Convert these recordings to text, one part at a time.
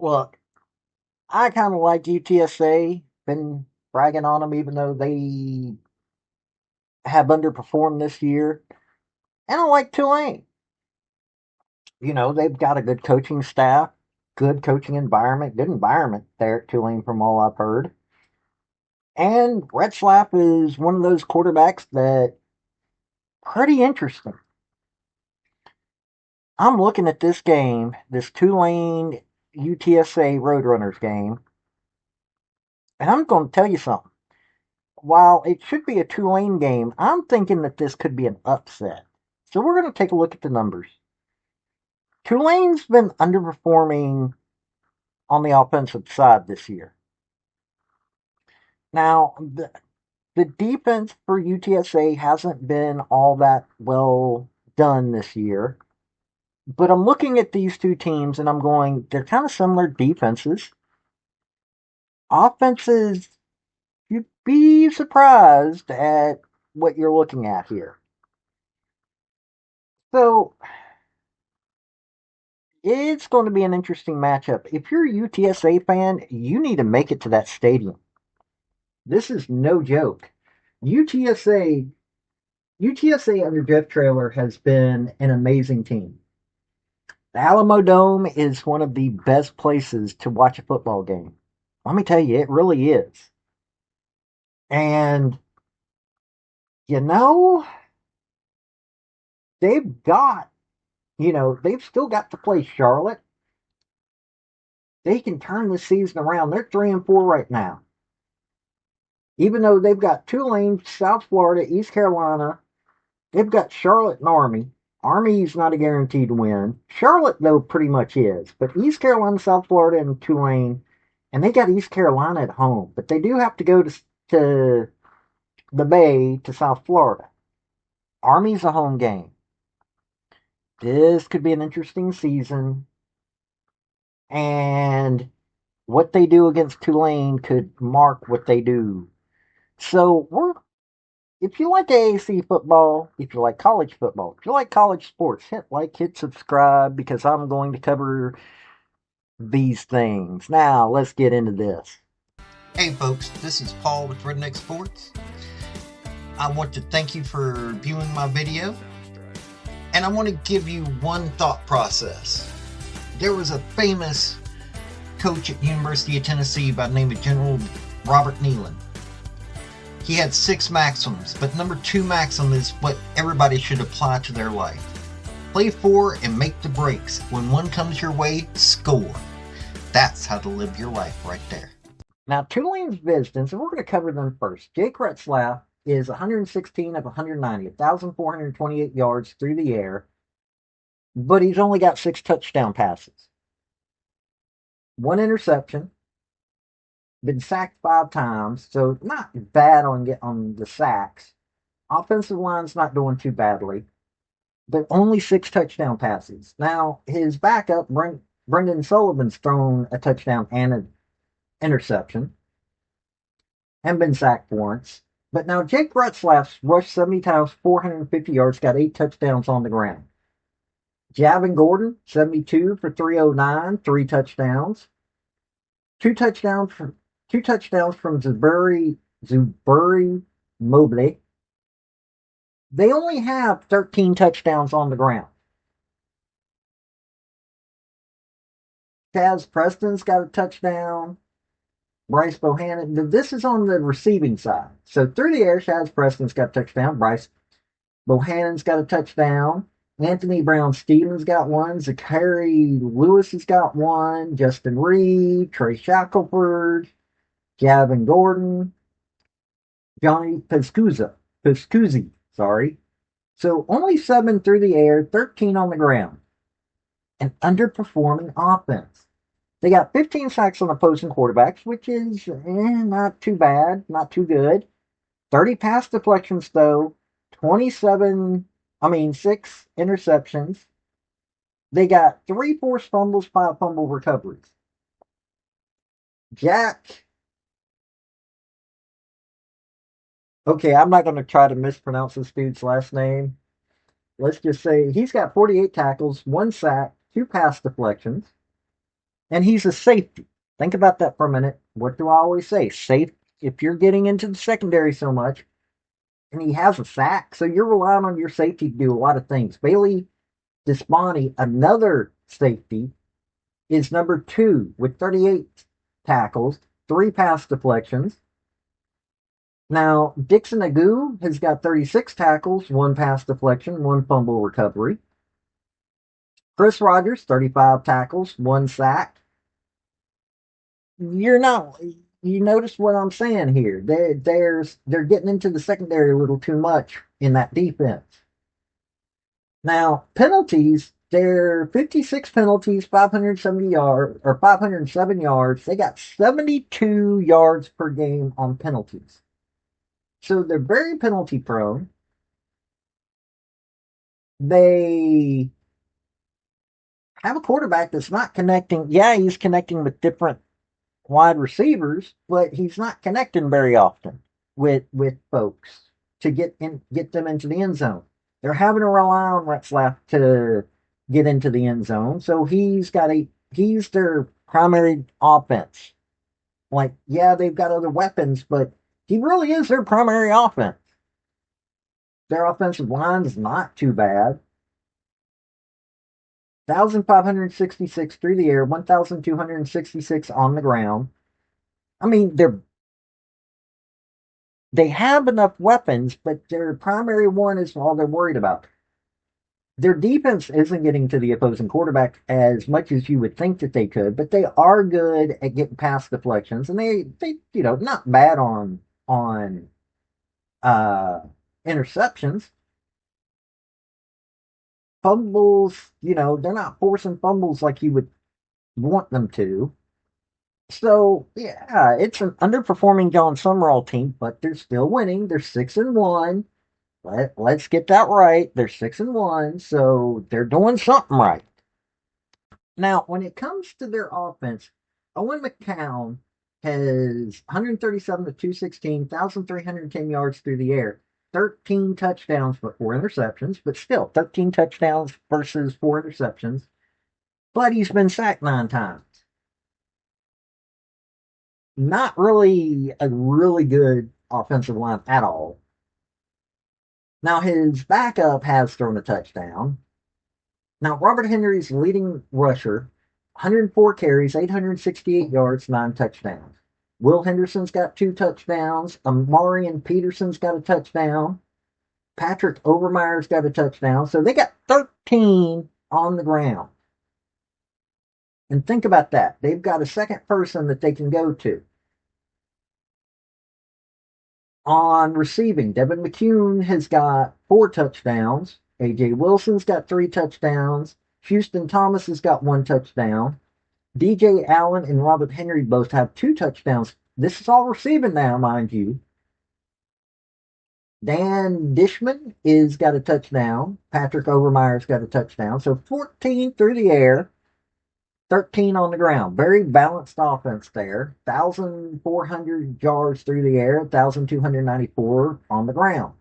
Look, I kind of like UTSA. Been bragging on them, even though they have underperformed this year. And I like Tulane. They've got a good coaching staff, good coaching environment, good environment there at Tulane, from all I've heard. And Retzlaff is one of those quarterbacks that pretty interesting. I'm looking at this game, this Tulane UTSA Roadrunners game, and I'm going to tell you something. While it should be a Tulane game, I'm thinking that this could be an upset. So we're going to take a look at the numbers. Tulane's been underperforming on the offensive side this year. Now, the defense for UTSA hasn't been all that well done this year. But I'm looking at these two teams and I'm going, they're kind of similar defenses. Offenses, you'd be surprised at what you're looking at here. So it's going to be an interesting matchup. If you're a UTSA fan, you need to make it to that stadium. This is no joke. UTSA UTSA under Jeff Traylor has been an amazing team. The AlamoDome is one of the best places to watch a football game. Let me tell you, it really is. And you know, they've got, they've still got to play Charlotte. They can turn the season around. They're 3-4 right now. Even though they've got Tulane, South Florida, East Carolina, they've got Charlotte and Army. Army's not a guarantee to win. Charlotte, though, pretty much is. But East Carolina, South Florida, and Tulane, and they got East Carolina at home. But they do have to go to the Bay to South Florida. Army's a home game. This could be an interesting season. And what they do against Tulane could mark what they do. So if you like AAC football, if you like college football, if you like college sports, hit like, hit subscribe, because I'm going to cover these things. Now, let's get into this. Hey folks, this is Paul with Redneck Sports. I want to thank you for viewing my video, and I want to give you one thought process. There was a famous coach at University of Tennessee by the name of General Robert Neyland. He had 6 maxims, but number 2 maxim is what everybody should apply to their life. Play for and make the breaks. When one comes your way, score. That's how to live your life right there. Now, Tulane's visiting, so we're going to cover them first. Jake Retzlaff is 116 of 190, 1,428 yards through the air, but he's only got 6 touchdown passes. 1 interception, been sacked 5 times, so not bad on the sacks. Offensive line's not doing too badly, but only 6 touchdown passes. Now, his backup, Brendan Sullivan's thrown a touchdown and an interception, and been sacked once. But now Jake Retzlaff's rushed 70 times, 450 yards, got 8 touchdowns on the ground. Javin Gordon, 72 for 309, 3 touchdowns. Two touchdowns from Zuberi Mobley. They only have 13 touchdowns on the ground. Chaz Preston's got a touchdown. Bryce Bohannon. This is on the receiving side. So through the air, Chaz Preston's got a touchdown. Bryce Bohannon's got a touchdown. Anthony Brown Stevens got one. Zachary Lewis has got one. Justin Reed, Trey Shackelford, Gavin Gordon, Johnny Pescuzzi, sorry. So only 7 through the air, 13 on the ground. An underperforming offense. They got 15 sacks on opposing quarterbacks, which is not too bad, not too good. 30 pass deflections, though. 6 interceptions. They got 3 forced fumbles, 5 fumble recoveries. Okay, I'm not going to try to mispronounce this dude's last name. Let's just say he's got 48 tackles, 1 sack, 2 pass deflections. And he's a safety. Think about that for a minute. What do I always say? Safe if you're getting into the secondary so much, and he has a sack, so you're relying on your safety to do a lot of things. Bailey Despani, another safety, is number 2 with 38 tackles, 3 pass deflections. Now, Dixon Agu has got 36 tackles, 1 pass deflection, 1 fumble recovery. Chris Rogers, 35 tackles, 1 sack. You're not. You notice what I'm saying here? They're getting into the secondary a little too much in that defense. Now penalties, they're 56 penalties, 570 yards or 507 yards. They got 72 yards per game on penalties, so they're very penalty prone. They have a quarterback that's not connecting. Yeah, he's connecting with different wide receivers, but he's not connecting very often with folks to get them into the end zone. They're having to rely on Retzlaff to get into the end zone, so he's their primary offense. Like, yeah, they've got other weapons, but he really is their primary offense. Their offensive line is not too bad. 1,566 through the air, 1,266 on the ground. I mean, they have enough weapons, but their primary one is all they're worried about. Their defense isn't getting to the opposing quarterback as much as you would think that they could, but they are good at getting past deflections, and they not bad on uh, interceptions. Fumbles, they're not forcing fumbles like you would want them to. So yeah, it's an underperforming Jon Sumrall team, but they're still winning. They're 6-1. Let's get that right. They're 6-1, so they're doing something right. Now, when it comes to their offense, Owen McCown has 137 to 216, 1,310 yards through the air, 13 touchdowns but 4 interceptions, but still 13 touchdowns versus 4 interceptions. But he's been sacked 9 times. Not really a really good offensive line at all. Now, his backup has thrown a touchdown. Now, Robert Henry's leading rusher, 104 carries, 868 yards, 9 touchdowns. Will Henderson's got 2 touchdowns. Amarian Peterson's got a touchdown. Patrick Overmeyer's got a touchdown. So they got 13 on the ground. And think about that. They've got a second person that they can go to. On receiving, Devin McCune has got 4 touchdowns. A.J. Wilson's got 3 touchdowns. Houston Thomas has got 1 touchdown. DJ Allen and Robert Henry both have 2 touchdowns. This is all receiving now, mind you. Dan Dishman is got a touchdown. Patrick Overmeyer's got a touchdown. So 14 through the air, 13 on the ground. Very balanced offense there. 1,400 yards through the air, 1,294 on the ground.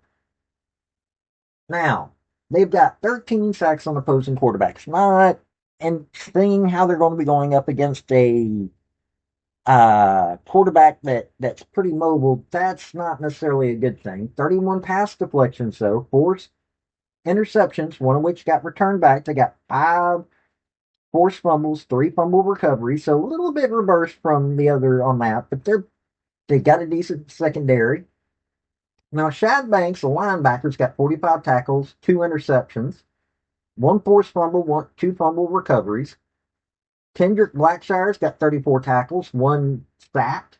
Now, they've got 13 sacks on opposing quarterbacks. Not, and seeing how they're going to be going up against a quarterback that's pretty mobile, that's not necessarily a good thing. 31 pass deflections, though. 4 interceptions, one of which got returned back. They got 5 forced fumbles, 3 fumble recoveries, so a little bit reversed from the other on that, but they got a decent secondary. Now, Shad Banks, the linebacker's got 45 tackles, 2 interceptions, 1 forced fumble, 2 fumble recoveries. Kendrick Blackshire's got 34 tackles, 1 sack,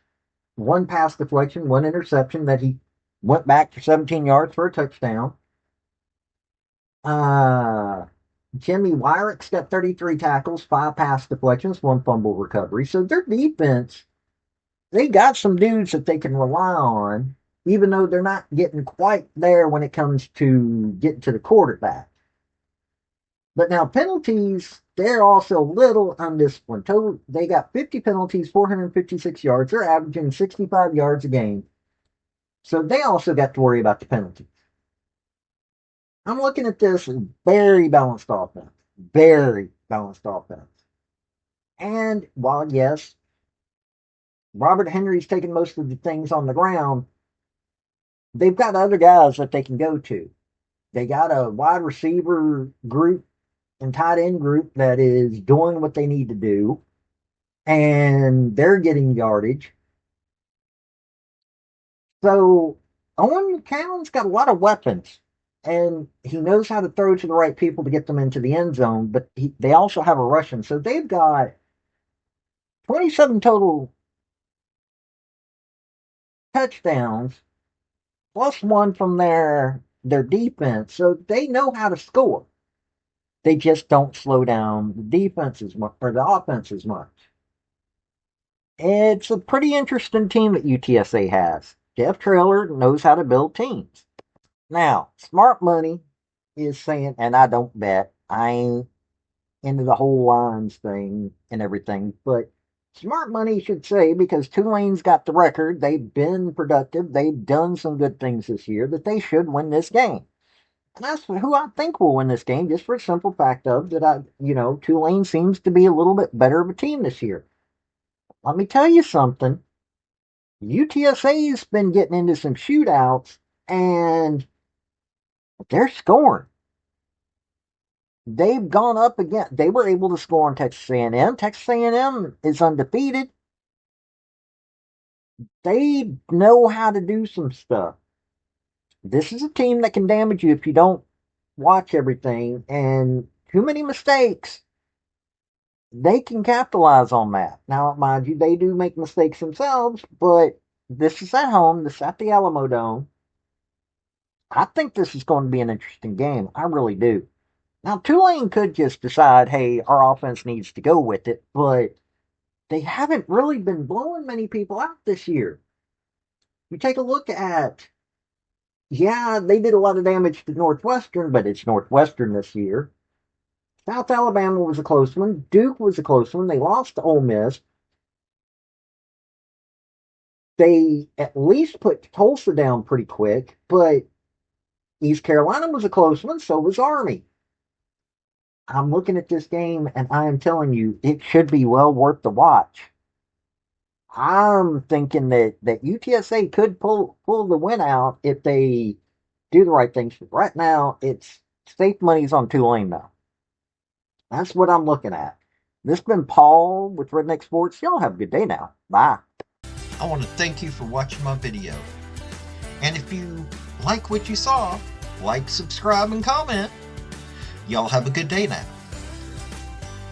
1 pass deflection, 1 interception that he went back for 17 yards for a touchdown. Jimmy Wyrick's got 33 tackles, 5 pass deflections, 1 fumble recovery. So their defense, they got some dudes that they can rely on, even though they're not getting quite there when it comes to getting to the quarterback. But now penalties, they're also a little undisciplined. Total, they got 50 penalties, 456 yards. They're averaging 65 yards a game. So they also got to worry about the penalties. I'm looking at this very balanced offense. Very balanced offense. And while, yes, Robert Henry's taking most of the things on the ground, they've got other guys that they can go to. They got a wide receiver group and tight end group that is doing what they need to do, and they're getting yardage. So Owen McCown's got a lot of weapons, and he knows how to throw to the right people to get them into the end zone. But they also have a rushing, so they've got 27 total touchdowns plus one from their defense. So they know how to score. They just don't slow down the defense as much or the offense as much. It's a pretty interesting team that UTSA has. Jeff Traylor knows how to build teams. Now, smart money is saying, and I don't bet, I ain't into the whole lines thing and everything, but smart money should say, because Tulane's got the record, they've been productive, they've done some good things this year, that they should win this game. And that's who I think will win this game, just for a simple fact of that Tulane seems to be a little bit better of a team this year. Let me tell you something. UTSA's been getting into some shootouts and they're scoring. They've gone up again. They were able to score on Texas A&M. Texas A&M is undefeated. They know how to do some stuff. This is a team that can damage you if you don't watch everything, and too many mistakes, they can capitalize on that. Now, mind you, they do make mistakes themselves, but this is at home. This is at the AlamoDome. I think this is going to be an interesting game. I really do. Now, Tulane could just decide, hey, our offense needs to go with it, but they haven't really been blowing many people out this year. You take a look at, yeah, they did a lot of damage to Northwestern, but it's Northwestern this year. South Alabama was a close one. Duke was a close one. They lost to Ole Miss. They at least put Tulsa down pretty quick, but East Carolina was a close one, so was Army. I'm looking at this game and I am telling you, it should be well worth the watch. I'm thinking that UTSA could pull the win out if they do the right things. Right now, it's safe money's on Tulane though. That's what I'm looking at. This has been Paul with Redneck Sports. Y'all have a good day now. Bye. I want to thank you for watching my video. And if you like what you saw, like, subscribe, and comment. Y'all have a good day now.